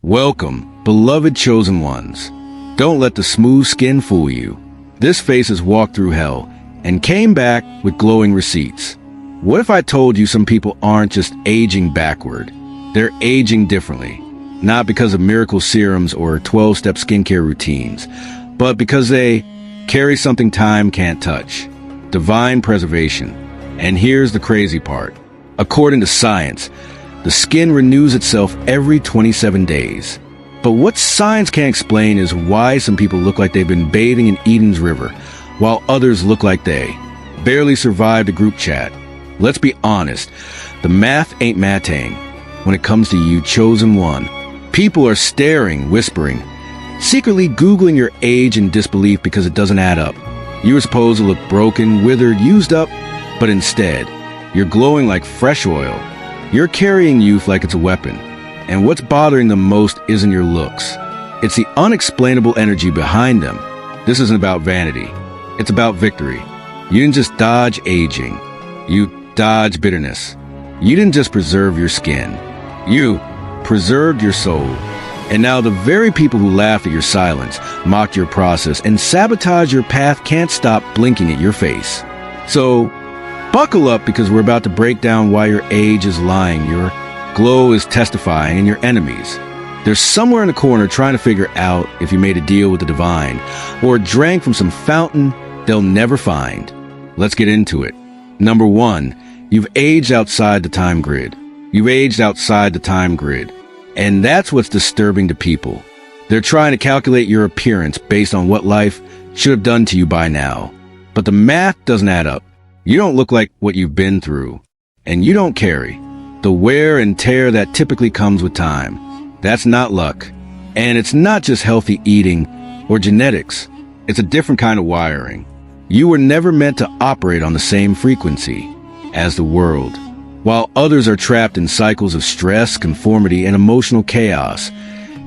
Welcome, beloved chosen ones. Don't let the smooth skin fool you. This face has walked through hell and came back with glowing receipts. What if I told you some people aren't just aging backward? They're aging differently. Not because of miracle serums or 12-step skincare routines, but because they carry something time can't touch. Divine preservation. And here's the crazy part. According to science, the skin renews itself every 27 days. But what science can't explain is why some people look like they've been bathing in Eden's river, while others look like they barely survived a group chat. Let's be honest, the math ain't mathing when it comes to you, chosen one. People are staring, whispering, secretly Googling your age in disbelief because it doesn't add up. You were supposed to look broken, withered, used up, but instead, you're glowing like fresh oil. You're carrying youth like it's a weapon. And what's bothering them most isn't your looks. It's the unexplainable energy behind them. This isn't about vanity. It's about victory. You didn't just dodge aging. You dodged bitterness. You didn't just preserve your skin. You preserved your soul. And now the very people who laughed at your silence, mocked your process, and sabotaged your path can't stop blinking at your face. So, buckle up because we're about to break down why your age is lying, your glow is testifying, and your enemies. They're somewhere in the corner trying to figure out if you made a deal with the divine or drank from some fountain they'll never find. Let's get into it. Number 1, you've aged outside the time grid. You've aged outside the time grid. And that's what's disturbing to people. They're trying to calculate your appearance based on what life should have done to you by now. But the math doesn't add up. You don't look like what you've been through. And you don't carry the wear and tear that typically comes with time. That's not luck. And it's not just healthy eating or genetics. It's a different kind of wiring. You were never meant to operate on the same frequency as the world. While others are trapped in cycles of stress, conformity, and emotional chaos,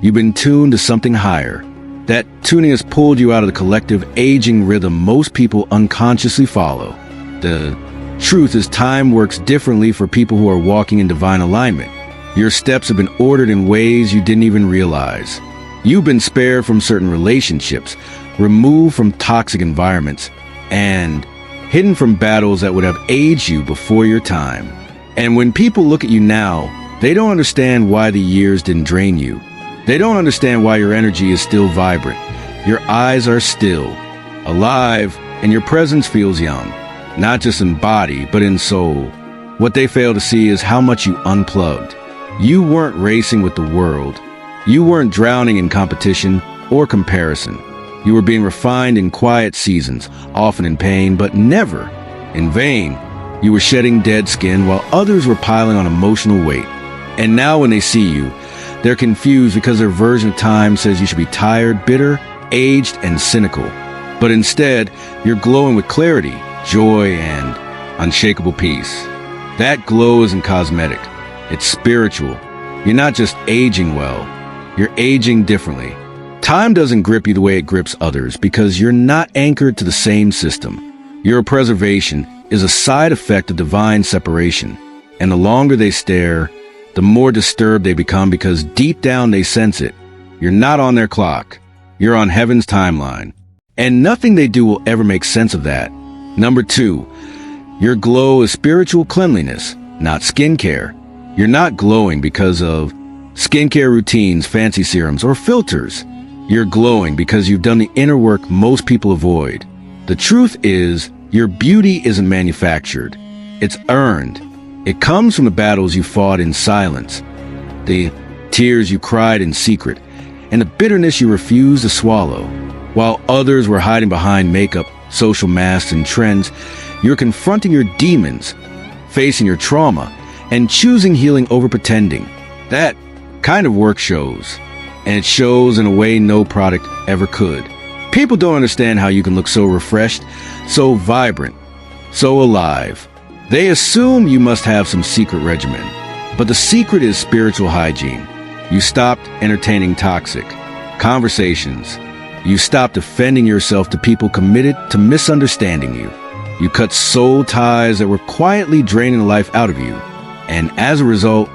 you've been tuned to something higher. That tuning has pulled you out of the collective aging rhythm most people unconsciously follow. The truth is time works differently for people who are walking in divine alignment. Your steps have been ordered in ways you didn't even realize. You've been spared from certain relationships, removed from toxic environments, and hidden from battles that would have aged you before your time. And when people look at you now, they don't understand why the years didn't drain you. They don't understand why your energy is still vibrant. Your eyes are still alive, and your presence feels young. Not just in body, but in soul. What they fail to see is how much you unplugged. You weren't racing with the world. You weren't drowning in competition or comparison. You were being refined in quiet seasons, often in pain, but never in vain. You were shedding dead skin while others were piling on emotional weight. And now when they see you, they're confused because their version of time says you should be tired, bitter, aged, and cynical. But instead, you're glowing with clarity, joy, and unshakable peace. That glow isn't cosmetic. It's spiritual. You're not just aging well. You're aging differently. Time doesn't grip you the way it grips others because you're not anchored to the same system. Your preservation is a side effect of divine separation. And the longer they stare, the more disturbed they become because deep down they sense it. You're not on their clock. You're on heaven's timeline. And nothing they do will ever make sense of that. Number 2, your glow is spiritual cleanliness, not skincare. You're not glowing because of skincare routines, fancy serums, or filters. You're glowing because you've done the inner work most people avoid. The truth is, your beauty isn't manufactured. It's earned. It comes from the battles you fought in silence, the tears you cried in secret, and the bitterness you refused to swallow. While others were hiding behind makeup, social masks, and trends, you're confronting your demons, facing your trauma, and choosing healing over pretending. That kind of work shows. And it shows in a way no product ever could. People don't understand how you can look so refreshed, so vibrant, so alive. They assume you must have some secret regimen. But the secret is spiritual hygiene. You stopped entertaining toxic conversations. You stopped defending yourself to people committed to misunderstanding you. You cut soul ties that were quietly draining the life out of you. And as a result,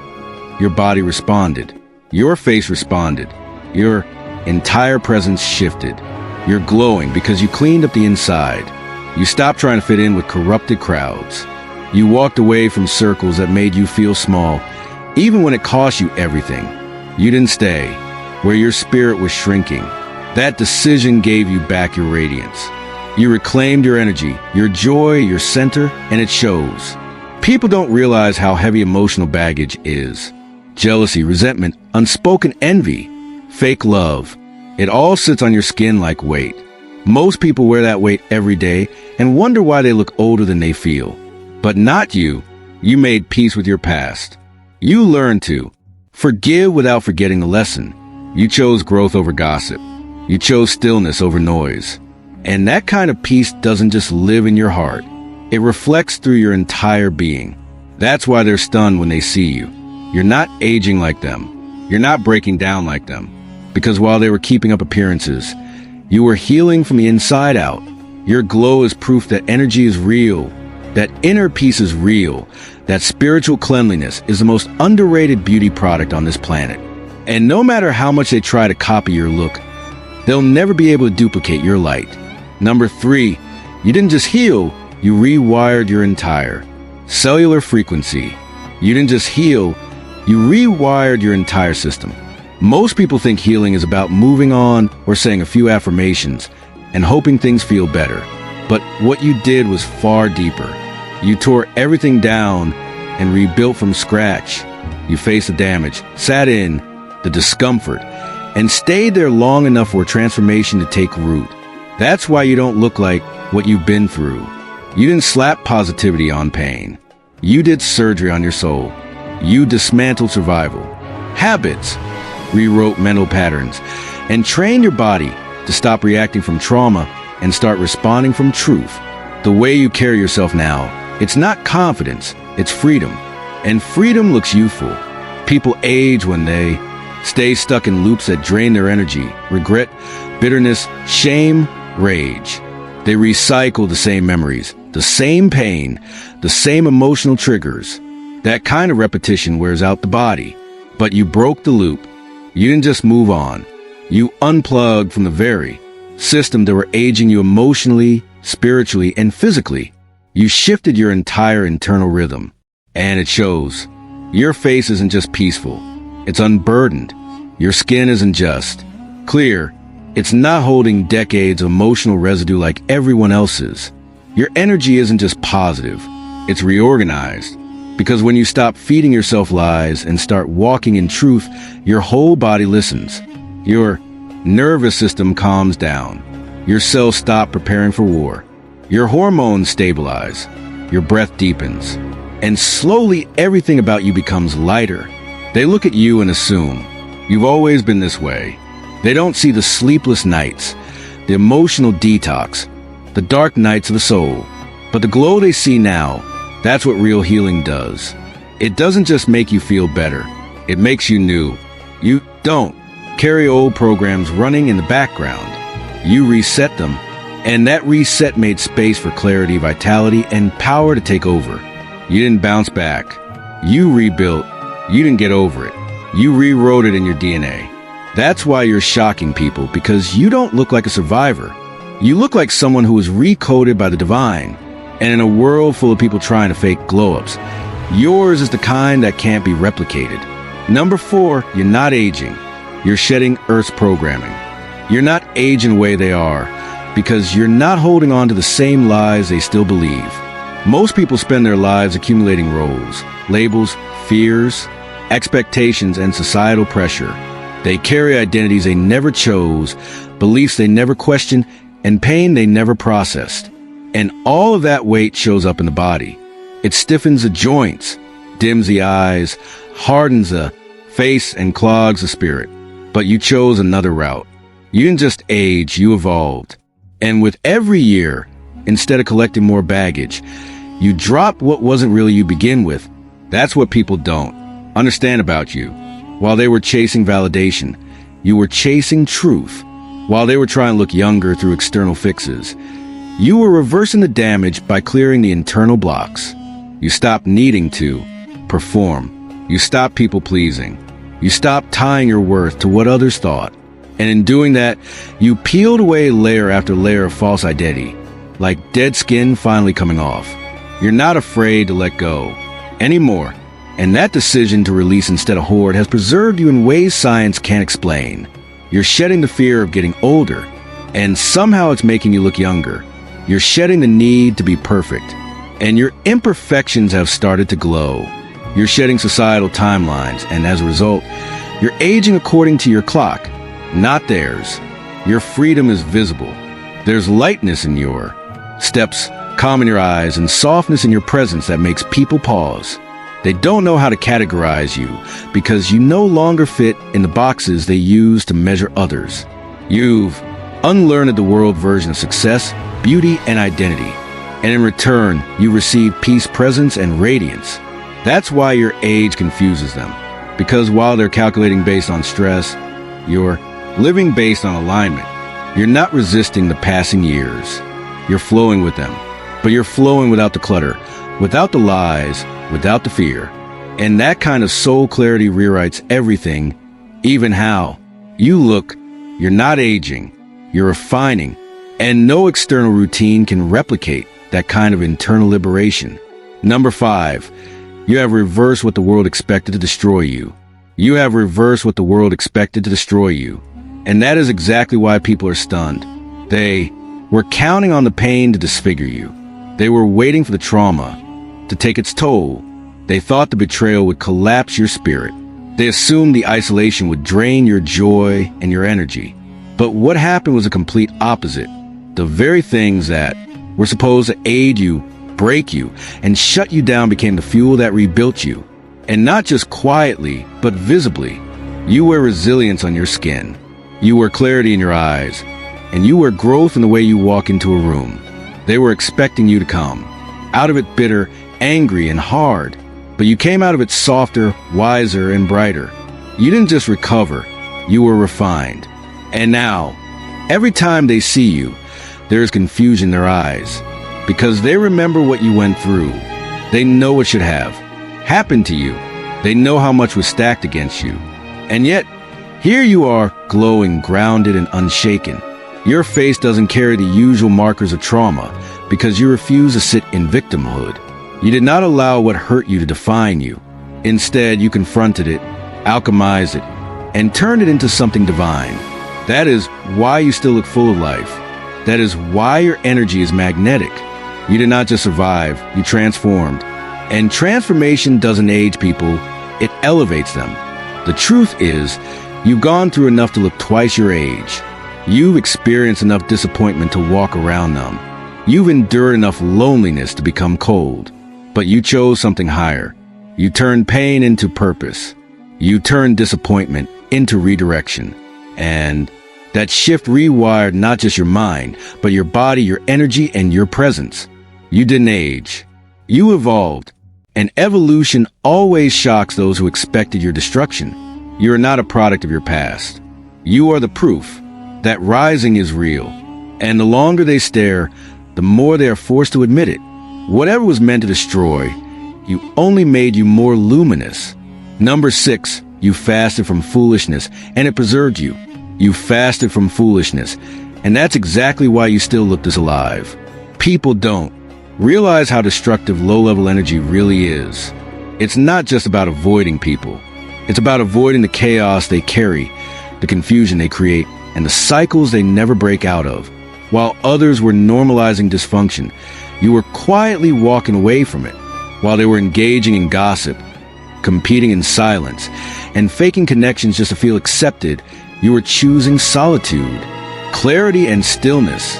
your body responded. Your face responded. Your entire presence shifted. You're glowing because you cleaned up the inside. You stopped trying to fit in with corrupted crowds. You walked away from circles that made you feel small, even when it cost you everything. You didn't stay where your spirit was shrinking. That decision gave you back your radiance. You reclaimed your energy, your joy, your center, and it shows. People don't realize how heavy emotional baggage is. Jealousy, resentment, unspoken envy, fake love. It all sits on your skin like weight. Most people wear that weight every day and wonder why they look older than they feel. But not you. You made peace with your past. You learned to forgive without forgetting the lesson. You chose growth over gossip. You chose stillness over noise. And that kind of peace doesn't just live in your heart. It reflects through your entire being. That's why they're stunned when they see you. You're not aging like them. You're not breaking down like them. Because while they were keeping up appearances, you were healing from the inside out. Your glow is proof that energy is real, that inner peace is real, that spiritual cleanliness is the most underrated beauty product on this planet. And no matter how much they try to copy your look, they'll never be able to duplicate your light. Number 3, you didn't just heal, you rewired your entire cellular frequency. You didn't just heal, you rewired your entire system. Most people think healing is about moving on or saying a few affirmations and hoping things feel better. But what you did was far deeper. You tore everything down and rebuilt from scratch. You faced the damage, sat in the discomfort, and stayed there long enough for transformation to take root. That's why you don't look like what you've been through. You didn't slap positivity on pain. You did surgery on your soul. You dismantled survival, habits, rewrote mental patterns, and trained your body to stop reacting from trauma and start responding from truth. The way you carry yourself now, it's not confidence, it's freedom. And freedom looks youthful. People age when they stay stuck in loops that drain their energy, regret, bitterness, shame, rage. They recycle the same memories, the same pain, the same emotional triggers. That kind of repetition wears out the body. But you broke the loop. You didn't just move on. You unplugged from the very system that were aging you emotionally, spiritually, and physically. You shifted your entire internal rhythm. And it shows. Your face isn't just peaceful. It's unburdened. Your skin isn't just clear. It's not holding decades of emotional residue like everyone else's. Your energy isn't just positive. It's reorganized. Because when you stop feeding yourself lies and start walking in truth, your whole body listens. Your nervous system calms down. Your cells stop preparing for war. Your hormones stabilize. Your breath deepens. And slowly everything about you becomes lighter. They look at you and assume, you've always been this way. They don't see the sleepless nights, the emotional detox, the dark nights of the soul. But the glow they see now, that's what real healing does. It doesn't just make you feel better. It makes you new. You don't carry old programs running in the background. You reset them. And that reset made space for clarity, vitality, and power to take over. You didn't bounce back. You rebuilt. You didn't get over it. You rewrote it in your DNA. That's why you're shocking people, because you don't look like a survivor. You look like someone who was recoded by the divine. And in a world full of people trying to fake glow-ups, yours is the kind that can't be replicated. Number 4, you're not aging. You're shedding Earth's programming. You're not aging the way they are, because you're not holding on to the same lies they still believe. Most people spend their lives accumulating roles, labels, fears, expectations, and societal pressure. They carry identities they never chose, beliefs they never questioned, and pain they never processed. And all of that weight shows up in the body. It stiffens the joints, dims the eyes, hardens the face, and clogs the spirit. But you chose another route. You didn't just age, you evolved. And with every year, instead of collecting more baggage, you dropped what wasn't really you begin with. That's what people don't understand about you. While they were chasing validation, you were chasing truth. While they were trying to look younger through external fixes, you were reversing the damage by clearing the internal blocks. You stopped needing to perform. You stopped people-pleasing. You stopped tying your worth to what others thought. And in doing that, you peeled away layer after layer of false identity, like dead skin finally coming off. You're not afraid to let go anymore. And that decision to release instead of hoard has preserved you in ways science can't explain. You're shedding the fear of getting older, and somehow it's making you look younger. You're shedding the need to be perfect, and your imperfections have started to glow. You're shedding societal timelines, and as a result, you're aging according to your clock, not theirs. Your freedom is visible. There's lightness in your steps, calm in your eyes, and softness in your presence that makes people pause. They don't know how to categorize you because you no longer fit in the boxes they use to measure others. You've unlearned the world version of success, beauty, and identity. And in return, you receive peace, presence, and radiance. That's why your age confuses them. Because while they're calculating based on stress, you're living based on alignment. You're not resisting the passing years. You're flowing with them. But you're flowing without the clutter, without the lies, without the fear. And that kind of soul clarity rewrites everything, even how you look. You're not aging. You're refining. And no external routine can replicate that kind of internal liberation. Number 5, you have reversed what the world expected to destroy you. You have reversed what the world expected to destroy you. And that is exactly why people are stunned. They were counting on the pain to disfigure you. They were waiting for the trauma to take its toll. They thought the betrayal would collapse your spirit. They assumed the isolation would drain your joy and your energy. But what happened was a complete opposite. The very things that were supposed to aid you, break you, and shut you down became the fuel that rebuilt you. And not just quietly, but visibly. You wear resilience on your skin. You wear clarity in your eyes. And you wear growth in the way you walk into a room. They were expecting you to come out of it bitter, angry, and hard. But you came out of it softer, wiser, and brighter. You didn't just recover, you were refined. And now, every time they see you, there is confusion in their eyes. Because they remember what you went through. They know what should have happened to you. They know how much was stacked against you. And yet, here you are, glowing, grounded, and unshaken. Your face doesn't carry the usual markers of trauma because you refuse to sit in victimhood. You did not allow what hurt you to define you. Instead, you confronted it, alchemized it, and turned it into something divine. That is why you still look full of life. That is why your energy is magnetic. You did not just survive, you transformed. And transformation doesn't age people, it elevates them. The truth is, you've gone through enough to look twice your age. You've experienced enough disappointment to walk around them. You've endured enough loneliness to become cold. But you chose something higher. You turned pain into purpose. You turned disappointment into redirection. And that shift rewired not just your mind, but your body, your energy, and your presence. You didn't age. You evolved. And evolution always shocks those who expected your destruction. You are not a product of your past. You are the proof that rising is real. And the longer they stare, the more they are forced to admit it. Whatever was meant to destroy, you only made you more luminous. Number 6, you fasted from foolishness, and it preserved you. You fasted from foolishness, and that's exactly why you still look this alive. People don't realize how destructive low-level energy really is. It's not just about avoiding people. It's about avoiding the chaos they carry, the confusion they create, and the cycles they never break out of. While others were normalizing dysfunction, you were quietly walking away from it. While they were engaging in gossip, competing in silence, and faking connections just to feel accepted, you were choosing solitude, clarity, and stillness.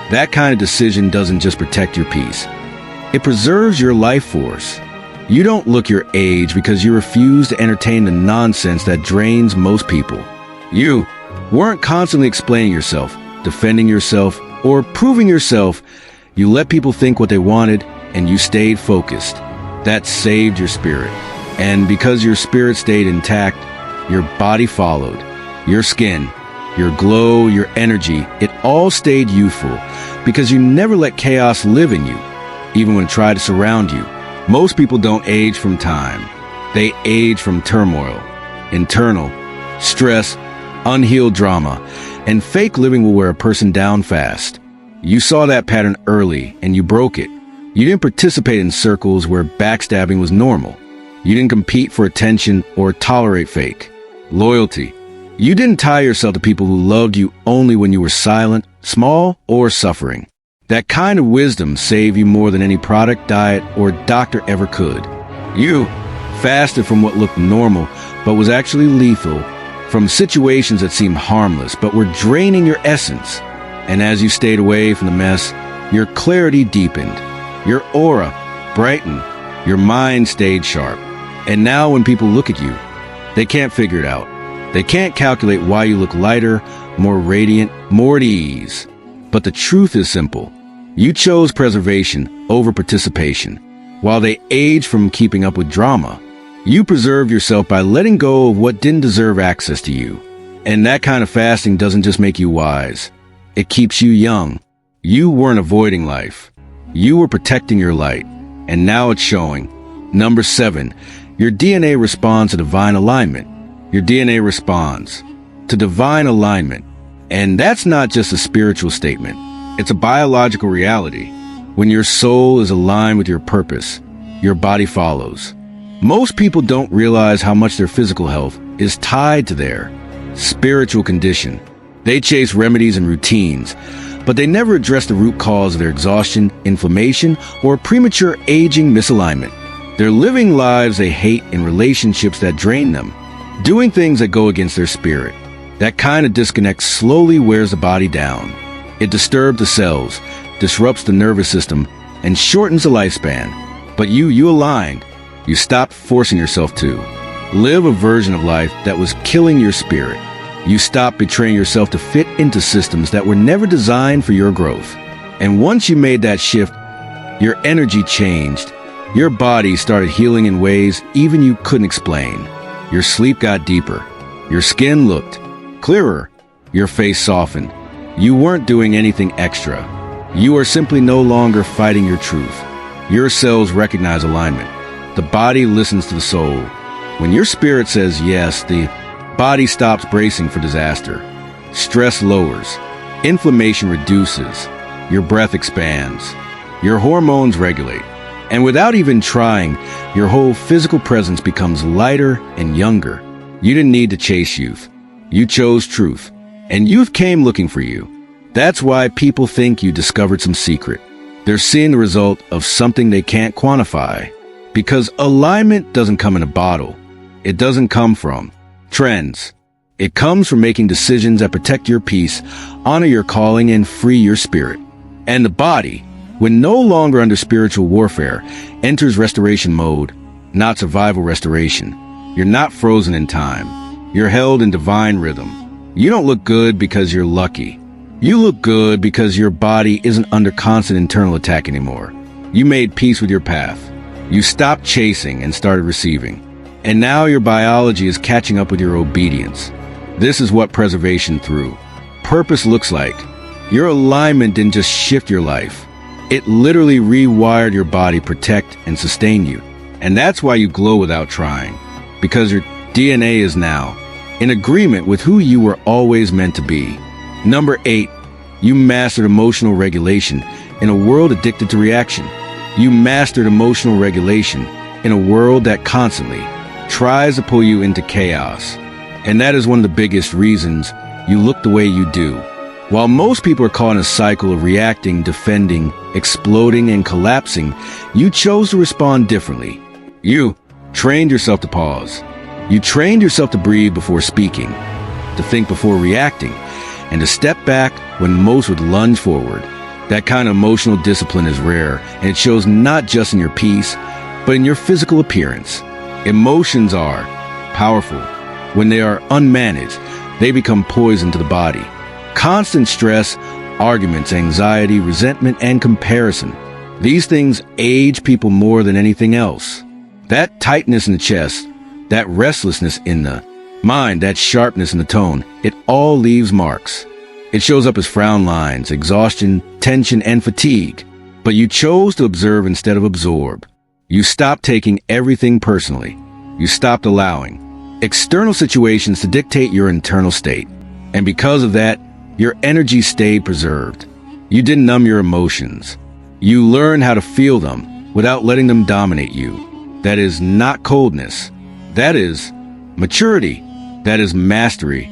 That kind of decision doesn't just protect your peace. It preserves your life force. You don't look your age because you refuse to entertain the nonsense that drains most people. You weren't constantly explaining yourself, defending yourself, or proving yourself. You let people think what they wanted, and you stayed focused. That saved your spirit. And because your spirit stayed intact, your body followed. Your skin, your glow, your energy, it all stayed youthful because you never let chaos live in you, even when it tried to surround you. Most people don't age from time. They age from turmoil. internal, stress, unhealed drama, and fake living will wear a person down fast. You saw that pattern early and you broke it. You didn't participate in circles where backstabbing was normal. You didn't compete for attention or tolerate fake loyalty. You didn't tie yourself to people who loved you only when you were silent, small, or suffering. That kind of wisdom saved you more than any product, diet, or doctor ever could. You fasted from what looked normal but was actually lethal, from situations that seemed harmless but were draining your essence. And as you stayed away from the mess, your clarity deepened, your aura brightened, your mind stayed sharp. And now when people look at you, they can't figure it out. They can't calculate why you look lighter, more radiant, more at ease. But the truth is simple. You chose preservation over participation. While they aged from keeping up with drama, you preserved yourself by letting go of what didn't deserve access to you. And that kind of fasting doesn't just make you wise. It keeps you young. You weren't avoiding life. You were protecting your light. And now it's showing. Number 7, your DNA responds to divine alignment. Your DNA responds to divine alignment. And that's not just a spiritual statement. It's a biological reality. When your soul is aligned with your purpose, your body follows. Most people don't realize how much their physical health is tied to their spiritual condition. They chase remedies and routines, but they never address the root cause of their exhaustion, inflammation, or premature aging misalignment. They're living lives they hate in relationships that drain them, doing things that go against their spirit. That kind of disconnect slowly wears the body down. It disturbs the cells, disrupts the nervous system, and shortens the lifespan. But you aligned. You stopped forcing yourself to live a version of life that was killing your spirit. You stopped betraying yourself to fit into systems that were never designed for your growth. And once you made that shift, your energy changed. Your body started healing in ways even you couldn't explain. Your sleep got deeper. Your skin looked clearer. Your face softened. You weren't doing anything extra. You are simply no longer fighting your truth. Your cells recognize alignment. The body listens to the soul. When your spirit says yes, the body stops bracing for disaster. Stress lowers. Inflammation reduces. Your breath expands. Your hormones regulate. And without even trying, your whole physical presence becomes lighter and younger. You didn't need to chase youth. You chose truth. And youth came looking for you. That's why people think you discovered some secret. They're seeing the result of something they can't quantify. Because alignment doesn't come in a bottle. It doesn't come from trends. It comes from making decisions that protect your peace, honor your calling, and free your spirit. And the body, when no longer under spiritual warfare, enters restoration mode, not survival restoration. You're not frozen in time. You're held in divine rhythm. You don't look good because you're lucky. You look good because your body isn't under constant internal attack anymore. You made peace with your path. You stopped chasing and started receiving. And now your biology is catching up with your obedience. This is what preservation through purpose looks like. Your alignment didn't just shift your life. It literally rewired your body, protect and sustain you. And that's why you glow without trying. Because your DNA is now in agreement with who you were always meant to be. Number 8, you mastered emotional regulation in a world addicted to reaction. You mastered emotional regulation in a world that constantly tries to pull you into chaos. And that is one of the biggest reasons you look the way you do. While most people are caught in a cycle of reacting, defending, exploding, and collapsing, you chose to respond differently. You trained yourself to pause. You trained yourself to breathe before speaking, to think before reacting, and to step back when most would lunge forward. That kind of emotional discipline is rare, and it shows not just in your peace, but in your physical appearance. Emotions are powerful. When they are unmanaged, they become poison to the body. Constant stress, arguments, anxiety, resentment, and comparison. These things age people more than anything else. That tightness in the chest, that restlessness in the mind, that sharpness in the tone, it all leaves marks. It shows up as frown lines, exhaustion, tension, and fatigue. But you chose to observe instead of absorb. You stopped taking everything personally. You stopped allowing external situations to dictate your internal state. And because of that, your energy stayed preserved. You didn't numb your emotions. You learned how to feel them without letting them dominate you. That is not coldness. That is maturity. That is mastery.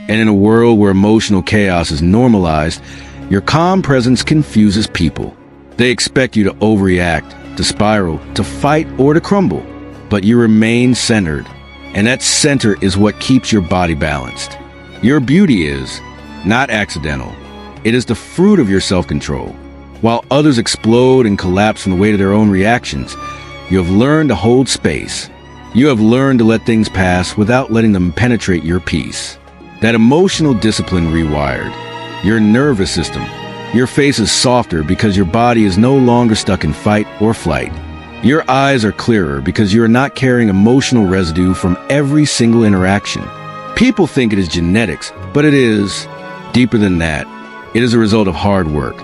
And in a world where emotional chaos is normalized, your calm presence confuses people. They expect you to overreact, to spiral, to fight, or to crumble. But you remain centered, and that center is what keeps your body balanced. Your beauty is not accidental. It is the fruit of your self-control. While others explode and collapse from the weight of their own reactions, you have learned to hold space. You have learned to let things pass without letting them penetrate your peace. That emotional discipline rewired your nervous system. Your face is softer because your body is no longer stuck in fight or flight. Your eyes are clearer because you are not carrying emotional residue from every single interaction. People think it is genetics, but it is deeper than that. It is a result of hard work,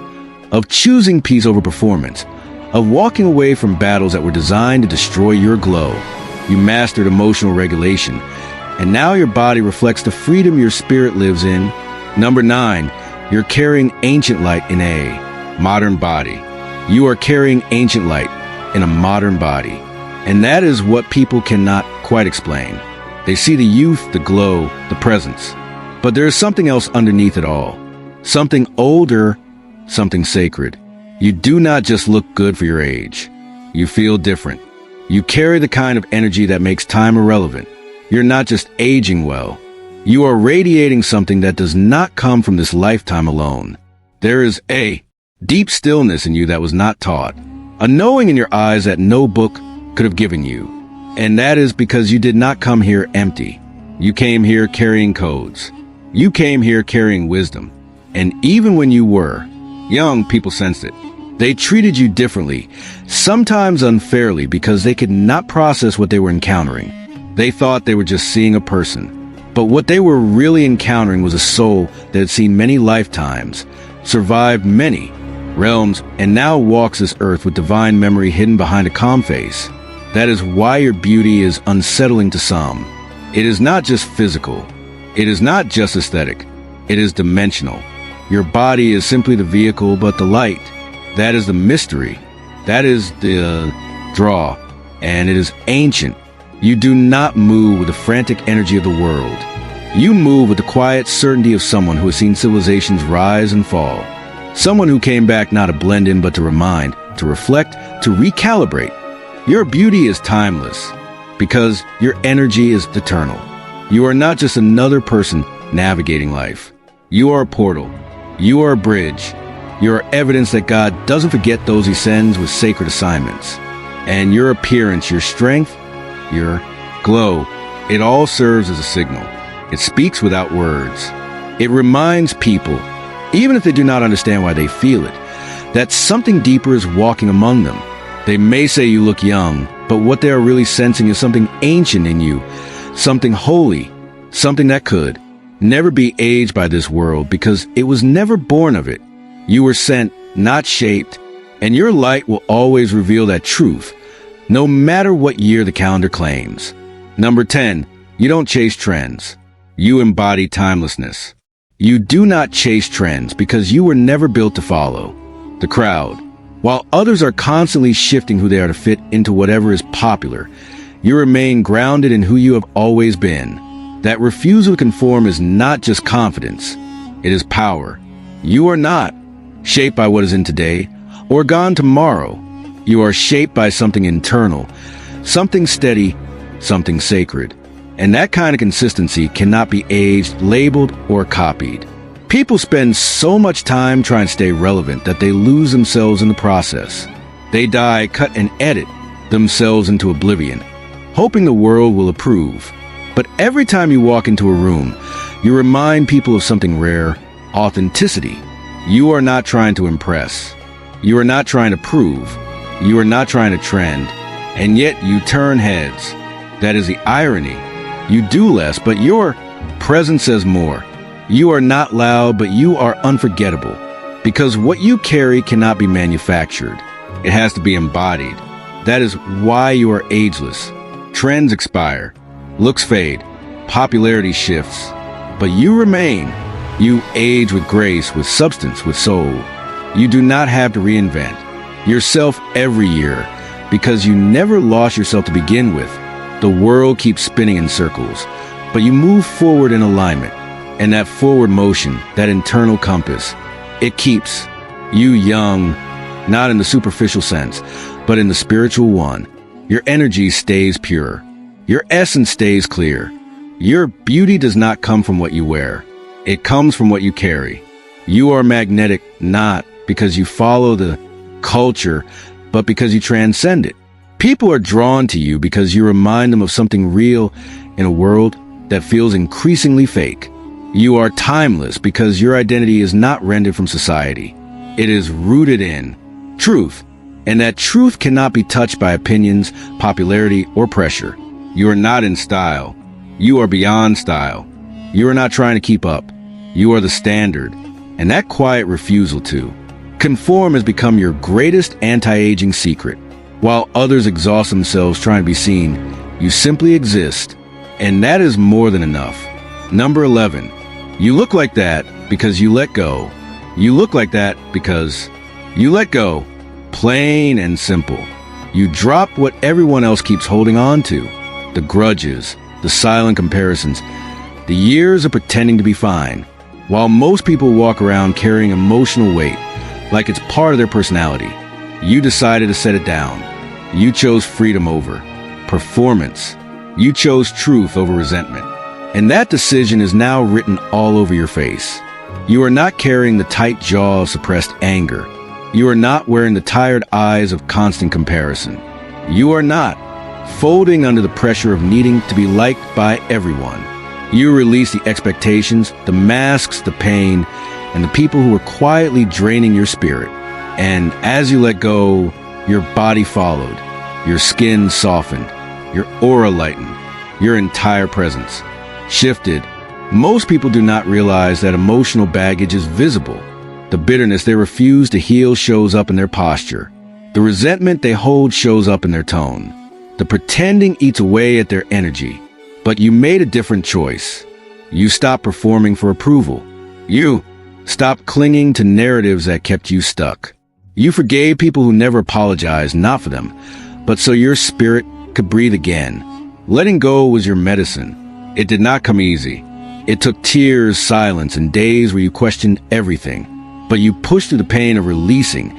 of choosing peace over performance, of walking away from battles that were designed to destroy your glow. You mastered emotional regulation, and now your body reflects the freedom your spirit lives in. Number 9, you're carrying ancient light in a modern body. You are carrying ancient light in a modern body. And that is what people cannot quite explain. They see the youth, the glow, the presence. But there is something else underneath it all. Something older, something sacred. You do not just look good for your age. You feel different. You carry the kind of energy that makes time irrelevant. You're not just aging well. You are radiating something that does not come from this lifetime alone. There is a deep stillness in you that was not taught. A knowing in your eyes that no book could have given you. And that is because you did not come here empty. You came here carrying codes. You came here carrying wisdom. And even when you were young, people sensed it. They treated you differently, sometimes unfairly, because they could not process what they were encountering. They thought they were just seeing a person. But what they were really encountering was a soul that had seen many lifetimes, survived many realms, and now walks this earth with divine memory hidden behind a calm face. That is why your beauty is unsettling to some. It is not just physical. It is not just aesthetic. It is dimensional. Your body is simply the vehicle, but the light, that is the mystery. That is the draw. And it is ancient. You do not move with the frantic energy of the world. You move with the quiet certainty of someone who has seen civilizations rise and fall. Someone who came back not to blend in, but to remind, to reflect, to recalibrate. Your beauty is timeless because your energy is eternal. You are not just another person navigating life. You are a portal. You are a bridge. You are evidence that God doesn't forget those he sends with sacred assignments. And your appearance, your strength, your glow, it all serves as a signal. It speaks without words. It reminds people, even if they do not understand why they feel it, that something deeper is walking among them. They may say you look young, but what they are really sensing is something ancient in you, something holy, something that could never be aged by this world because it was never born of it. You were sent, not shaped, and your light will always reveal that truth, no matter what year the calendar claims. Number 10, you don't chase trends. You embody timelessness. You do not chase trends because you were never built to follow the crowd. While others are constantly shifting who they are to fit into whatever is popular, you remain grounded in who you have always been. That refusal to conform is not just confidence. It is power. You are not shaped by what is in today or gone tomorrow. You are shaped by something internal, something steady, something sacred. And that kind of consistency cannot be aged, labeled, or copied. People spend so much time trying to stay relevant that they lose themselves in the process. They die, cut, and edit themselves into oblivion, hoping the world will approve. But every time you walk into a room, you remind people of something rare: authenticity. You are not trying to impress. You are not trying to prove. You are not trying to trend. And yet you turn heads. That is the irony. You do less, but your presence says more. You are not loud, but you are unforgettable. Because what you carry cannot be manufactured. It has to be embodied. That is why you are ageless. Trends expire. Looks fade. Popularity shifts, but you remain. You age with grace, with substance, with soul. You do not have to reinvent yourself every year because you never lost yourself to begin with. The world keeps spinning in circles, but you move forward in alignment. And that forward motion, that internal compass, it keeps you young, not in the superficial sense, but in the spiritual one. Your energy stays pure. Your essence stays clear. Your beauty does not come from what you wear. It comes from what you carry. You are magnetic not because you follow the culture, but because you transcend it. People are drawn to you because you remind them of something real in a world that feels increasingly fake. You are timeless because your identity is not rendered from society. It is rooted in truth, and that truth cannot be touched by opinions, popularity, or pressure. You are not in style. You are beyond style. You are not trying to keep up. You are the standard, and that quiet refusal to conform has become your greatest anti-aging secret. While others exhaust themselves trying to be seen, you simply exist, and that is more than enough. Number 11. You look like that because you let go. You look like that because you let go. Plain and simple. You drop what everyone else keeps holding on to. The grudges, the silent comparisons, the years of pretending to be fine. While most people walk around carrying emotional weight, like it's part of their personality, you decided to set it down. You chose freedom over performance. You chose truth over resentment. And that decision is now written all over your face. You are not carrying the tight jaw of suppressed anger. You are not wearing the tired eyes of constant comparison. You are not folding under the pressure of needing to be liked by everyone. You release the expectations, the masks, the pain, and the people who are quietly draining your spirit. And as you let go, your body followed, your skin softened, your aura lightened, your entire presence shifted. Most people do not realize that emotional baggage is visible. The bitterness they refuse to heal shows up in their posture. The resentment they hold shows up in their tone. The pretending eats away at their energy. But you made a different choice. You stopped performing for approval. You stopped clinging to narratives that kept you stuck. You forgave people who never apologized, not for them, but so your spirit could breathe again. Letting go was your medicine. It did not come easy. It took tears, silence, and days where you questioned everything. But you pushed through the pain of releasing,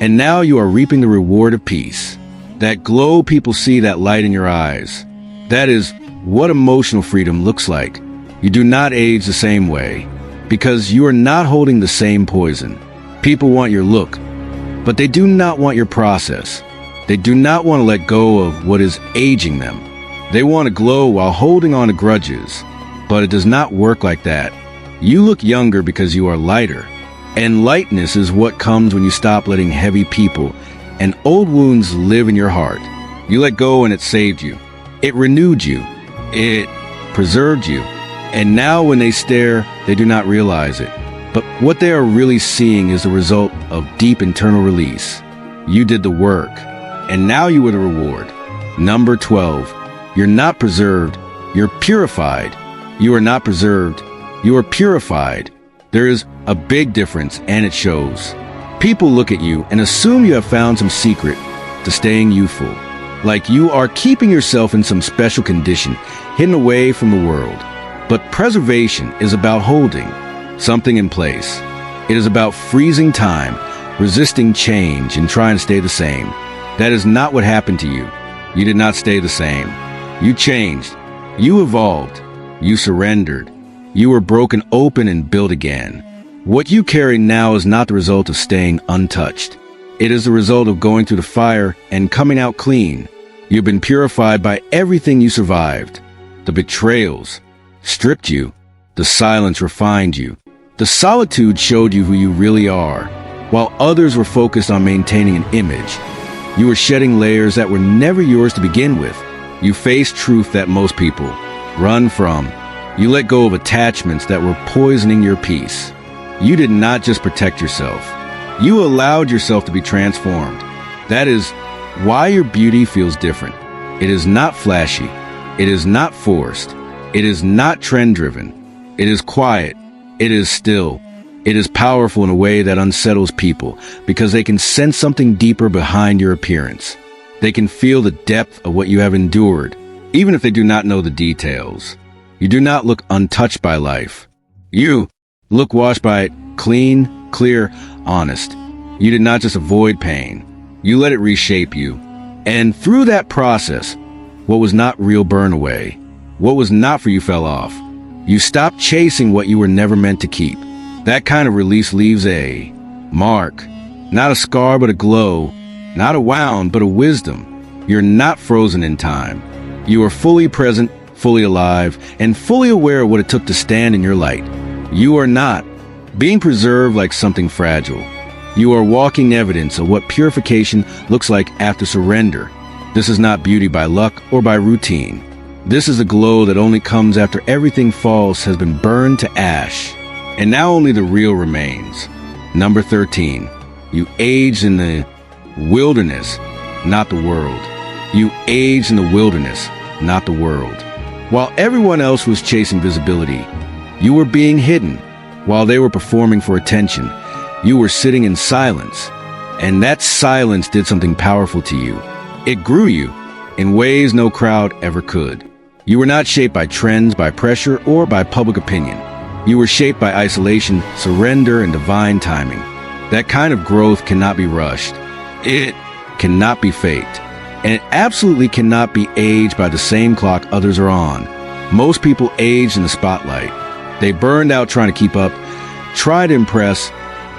and now you are reaping the reward of peace. That glow people see, that light in your eyes. That is what emotional freedom looks like. You do not age the same way, because you are not holding the same poison. People want your look, but they do not want your process. They do not want to let go of what is aging them. They want to glow while holding on to grudges, but it does not work like that. You look younger because you are lighter, and lightness is what comes when you stop letting heavy people and old wounds live in your heart. You let go and it saved you. It renewed you. It preserved you. And now when they stare, they do not realize it. But what they are really seeing is the result of deep internal release. You did the work, and now you are the reward. Number 12. You're not preserved. You're purified. You are not preserved. You are purified. There is a big difference, and it shows. People look at you and assume you have found some secret to staying youthful, like you are keeping yourself in some special condition, hidden away from the world. But preservation is about holding something in place. It is about freezing time, resisting change, and trying to stay the same. That is not what happened to you. You did not stay the same. You changed. You evolved. You surrendered. You were broken open and built again. What you carry now is not the result of staying untouched. It is the result of going through the fire and coming out clean. You've been purified by everything you survived. The betrayals stripped you. The silence refined you. The solitude showed you who you really are. While others were focused on maintaining an image, you were shedding layers that were never yours to begin with. You faced truth that most people run from. You let go of attachments that were poisoning your peace. You did not just protect yourself. You allowed yourself to be transformed. That is why your beauty feels different. It is not flashy. It is not forced. It is not trend-driven. It is quiet. It is still. It is powerful in a way that unsettles people because they can sense something deeper behind your appearance. They can feel the depth of what you have endured, even if they do not know the details. You do not look untouched by life. You look washed by it, clean, clear, honest. You did not just avoid pain. You let it reshape you. And through that process, what was not real burned away. What was not for you fell off. You stopped chasing what you were never meant to keep. That kind of release leaves a mark, not a scar but a glow, not a wound but a wisdom. You're not frozen in time. You are fully present, fully alive, and fully aware of what it took to stand in your light. You are not being preserved like something fragile. You are walking evidence of what purification looks like after surrender. This is not beauty by luck or by routine. This is a glow that only comes after everything false has been burned to ash. And now only the real remains. Number 13. You aged in the wilderness, not the world. You aged in the wilderness, not the world. While everyone else was chasing visibility, you were being hidden. While they were performing for attention, you were sitting in silence. And that silence did something powerful to you. It grew you in ways no crowd ever could. You were not shaped by trends, by pressure, or by public opinion. You were shaped by isolation, surrender, and divine timing. That kind of growth cannot be rushed. It cannot be faked. And it absolutely cannot be aged by the same clock others are on. Most people age in the spotlight. They burned out trying to keep up, try to impress,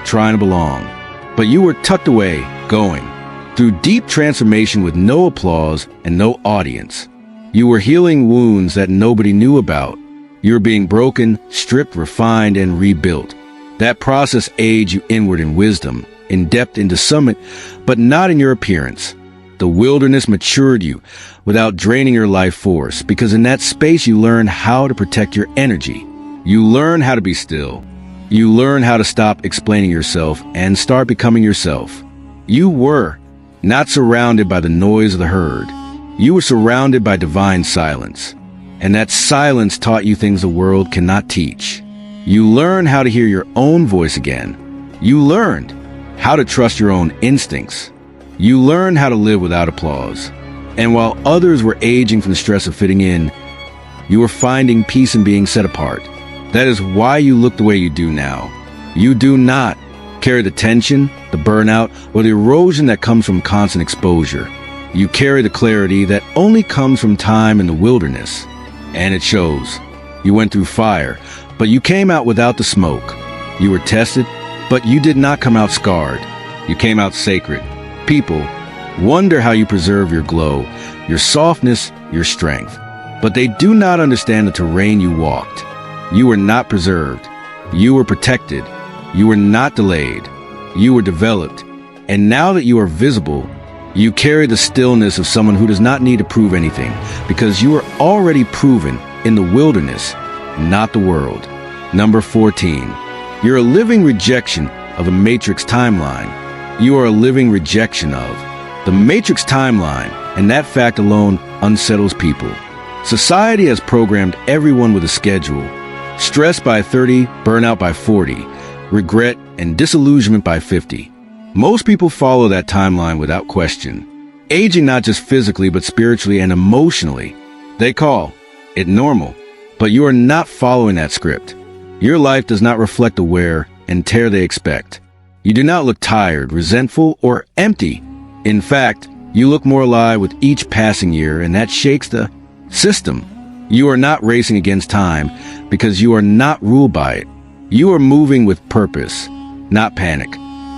trying to belong. But you were tucked away, going through deep transformation with no applause and no audience. You were healing wounds that nobody knew about. You were being broken, stripped, refined, and rebuilt. That process aged you inward in wisdom, in depth into summit, but not in your appearance. The wilderness matured you without draining your life force, because in that space you learn how to protect your energy. You learn how to be still. You learn how to stop explaining yourself and start becoming yourself. You were not surrounded by the noise of the herd. You were surrounded by divine silence. And that silence taught you things the world cannot teach. You learned how to hear your own voice again. You learned how to trust your own instincts. You learned how to live without applause. And while others were aging from the stress of fitting in, you were finding peace in being set apart. That is why you look the way you do now. You do not carry the tension, the burnout, or the erosion that comes from constant exposure. You carry the clarity that only comes from time in the wilderness. And it shows. You went through fire, but you came out without the smoke. You were tested, but you did not come out scarred. You came out sacred. People wonder how you preserve your glow, your softness, your strength. But they do not understand the terrain you walked. You were not preserved. You were protected. You were not delayed. You were developed. And now that you are visible, you carry the stillness of someone who does not need to prove anything, because you are already proven in the wilderness, not the world. Number 14. You're a living rejection of the Matrix timeline. You are a living rejection of the Matrix timeline, and that fact alone unsettles people. Society has programmed everyone with a schedule. Stress by 30, burnout by 40, regret and disillusionment by 50. Most people follow that timeline without question, aging not just physically but spiritually and emotionally. They call it normal, but you are not following that script. Your life does not reflect the wear and tear they expect. You do not look tired, resentful, or empty. In fact, you look more alive with each passing year, and that shakes the system. You are not racing against time because you are not ruled by it. You are moving with purpose, not panic.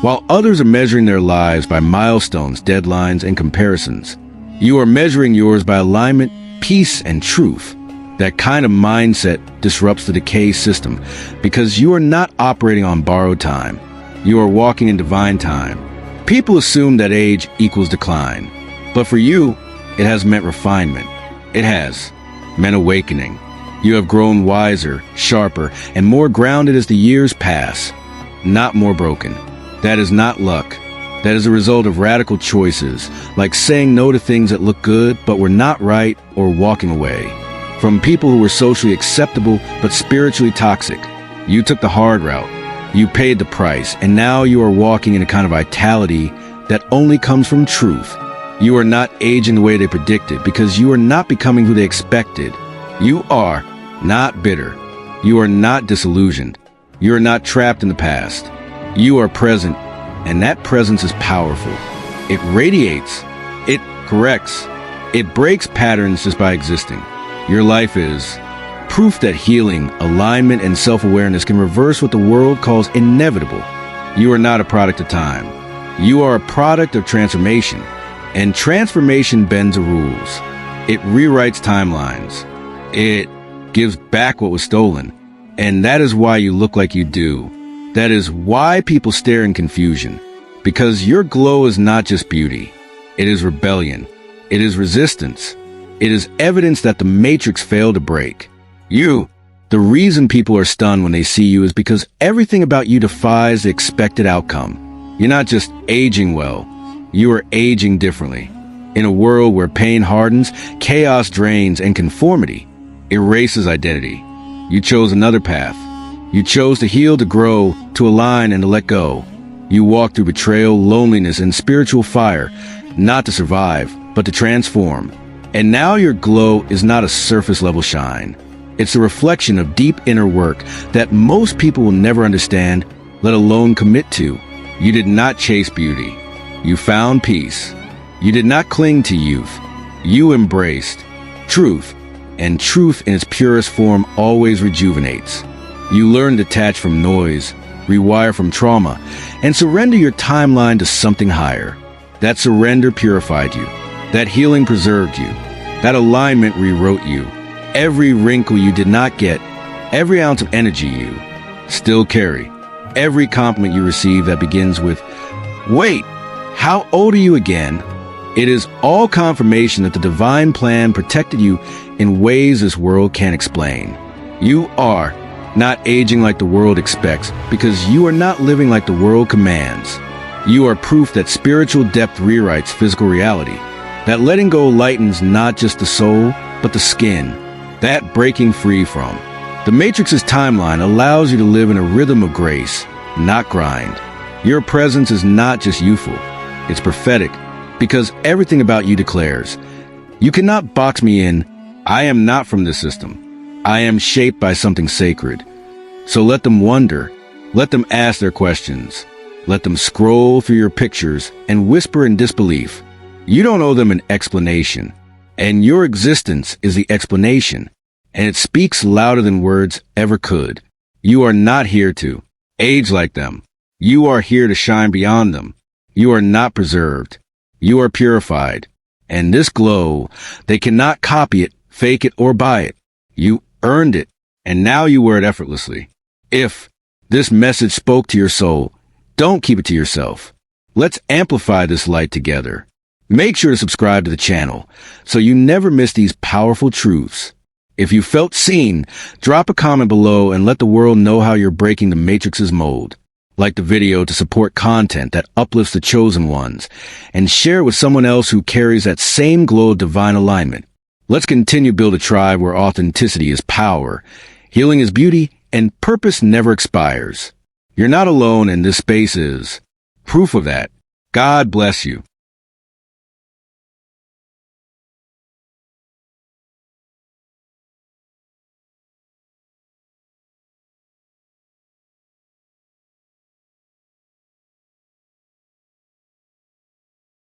While others are measuring their lives by milestones, deadlines, and comparisons, you are measuring yours by alignment, peace, and truth. That kind of mindset disrupts the decay system because you are not operating on borrowed time. You are walking in divine time. People assume that age equals decline, but for you, it has meant refinement. It has meant awakening. You have grown wiser, sharper, and more grounded as the years pass, not more broken. That is not luck. That is a result of radical choices, like saying no to things that look good but were not right, or walking away from people who were socially acceptable but spiritually toxic. You took the hard route. You paid the price, and now you are walking in a kind of vitality that only comes from truth. You are not aging the way they predicted because you are not becoming who they expected. You are not bitter. You are not disillusioned. You are not trapped in the past. You are present, and that presence is powerful. It radiates. It corrects. It breaks patterns just by existing. Your life is proof that healing, alignment, and self-awareness can reverse what the world calls inevitable. You are not a product of time. You are a product of transformation. And transformation bends the rules. It rewrites timelines. It gives back what was stolen. And that is why you look like you do. That is why people stare in confusion. Because your glow is not just beauty. It is rebellion. It is resistance. It is evidence that the matrix failed to break. The reason people are stunned when they see you is because everything about you defies the expected outcome. You're not just aging well. You are aging differently. In a world where pain hardens, chaos drains, and conformity erases identity. You chose another path. You chose to heal, to grow, to align, and to let go. You walked through betrayal, loneliness, and spiritual fire, not to survive, but to transform. And now your glow is not a surface-level shine. It's a reflection of deep inner work that most people will never understand, let alone commit to. You did not chase beauty. You found peace. You did not cling to youth. You embraced truth, and truth in its purest form always rejuvenates. You learn to detach from noise, rewire from trauma, and surrender your timeline to something higher. That surrender purified you. That healing preserved you. That alignment rewrote you. Every wrinkle you did not get, every ounce of energy you still carry, every compliment you receive that begins with, "Wait, how old are you again?" It is all confirmation that the divine plan protected you in ways this world can't explain. You are not aging like the world expects because you are not living like the world commands. You are proof that spiritual depth rewrites physical reality, that letting go lightens not just the soul, but the skin, that breaking free from. The Matrix's timeline allows you to live in a rhythm of grace, not grind. Your presence is not just youthful, it's prophetic, because everything about you declares, "You cannot box me in. I am not from this system. I am shaped by something sacred." So let them wonder. Let them ask their questions. Let them scroll through your pictures and whisper in disbelief. You don't owe them an explanation. And your existence is the explanation. And it speaks louder than words ever could. You are not here to age like them. You are here to shine beyond them. You are not preserved. You are purified. And this glow, they cannot copy it, fake it, or buy it. You earned it, and now you wear it effortlessly. If this message spoke to your soul, don't keep it to yourself. Let's amplify this light together. Make sure to subscribe to the channel so you never miss these powerful truths. If you felt seen, drop a comment below and let the world know how you're breaking the Matrix's mold. Like the video to support content that uplifts the chosen ones, and share it with someone else who carries that same glow of divine alignment. Let's continue to build a tribe where authenticity is power, healing is beauty, and purpose never expires. You're not alone, and this space is proof of that. God bless you.